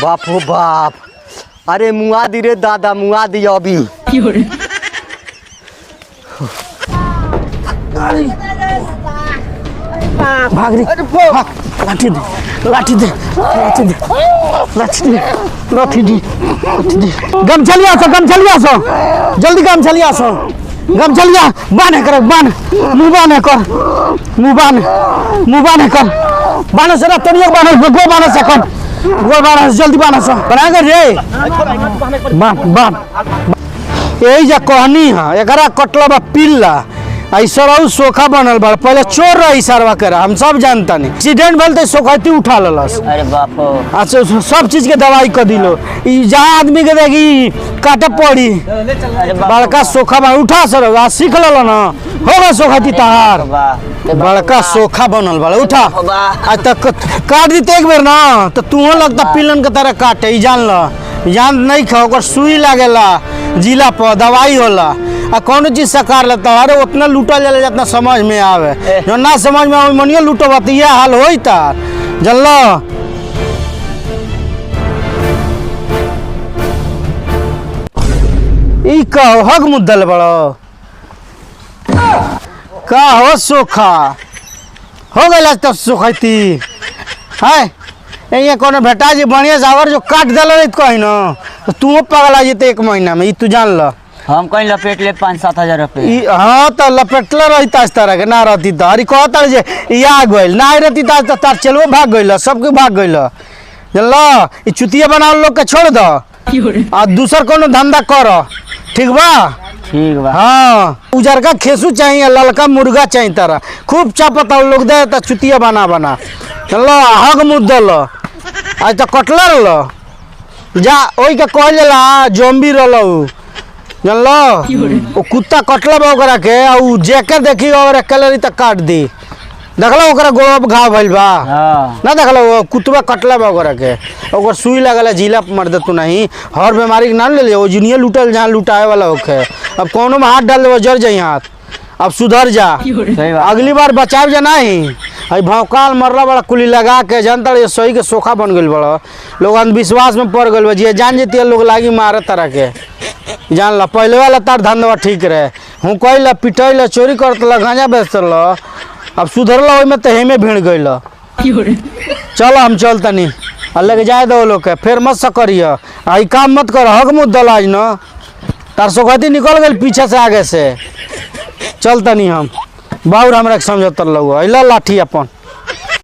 बाप हो बाप, अरे मुआ दी रे दादा, मुआ दी अभी। भाग रे, भाग, लाठी दे, लाठी दे, लाठी दे, लाठी दे, लाठी दे, लाठी दे। गम चलिया सो, जल्दी गम चलिया सो, गम चलिया, बाने कर, बान, मुँह बाने कर, मुँह बाने कर, बाने से रत्तों नहीं बाने, गो बाने से कर, गो बाने से जल्दी बाने से, बना कर रे, बान, यही जा कहनी है, एकरा कटला बा पिल्ला। ऐसा सोखा बनल बा, पहले चोर रही सरवा कर, हम सब जानता नहीं। एक्सीडेंट भेल तो सोखती उठा ललस। अरे बाप, अच्छा सब चीज के दवाई कर दिलो, जहाँ आदमी के देखी काटे पड़ी। बड़का सोखा बा, उठा सर सीख लो ना, होगा सोखती तहार। बड़का सोखा बनल बा, उठा आज तक काट दी एक बेर ना, तो तू लगता पिलन के तरह काटे। जान ल, जान नहीं खा, सुई लागेला जिला पर, दवाई होला आ कौन चीज सकार लेता। अरे उतना लूटा ले जितना समझ में आवे, जो ना समझ में आवे मनियो लूटो बात, यह हाल होई तार। जानलो ई का हक मुद्दल बड़ो का हो सोखा हो गया तब सोखती है। ये कौन भेटा जी बढ़िया जावर जो काट दिल कहीं ना, तो तू पगला जीते एक महीना में। तू जान ल, हम कहीं लपेट ले 5-7 हजार रुपये। हाँ तो लपेटल रहता इस तरह के ना रहती तो अरे कहता जे या गइल ना रहती तो तार चलो भाग गइल, सबके भाग गइल। जानलो ई चुतिया बना लोग के छोड़ दो और दूसर कोनो धंधा करो, ठीक बा? ठीक बा। हाँ उजर का खेसू चाहिए, ललका मुर्गा चाहिए, तारा खूब चापता लोग दे तो चुतिया बना बना। जानलो हग मुद्दल आज तो कटला रहो जा, ओई के कह जाला जोम्बी रहो। जानलो वो कुत्ता कटला बा ओकरा के, उ जेके देखी और कैलोरी तक काट दी। देखलो ओकरा गोब घाव भइल बा ना, देखलो वो कुत्ता कटला बा ओकरा के, ओकर सुई लागला जिला मर दे। तू नहीं हर बीमारी के नाम ले ले, वो जुनिया लूटल जहाँ लुटाए वाला होके। अब कोनो में हाथ डाल दे जर जाई हाथ, अब सुधर जा, अगली बार बचाव जा नहीं। अभी भौकाल मरला बड़ा कुली लगा के, जनता ये सही के सोखा बन गई बड़ा, लोग अंधविश्वास में पड़ गए। जी जान जेती लोग लागी मारे तरह के। जान ला पहले वाला तार धंधा ठीक रहे, हूँ कहला पिटैला चोरी करतला गांजा बेचल, अब सुधरला ओई में तो हेमे भीड़ गइल। चलो हम चलता नहीं, लेके जाए दो लोग के, फिर मत सकरिया आई काम मत कर, हक मुद्दल आज न तार सोखती निकल गई पीछे से आगे से। चलता नहीं हम बाउर हमरा समझतर लगो, अला लाठी अपन।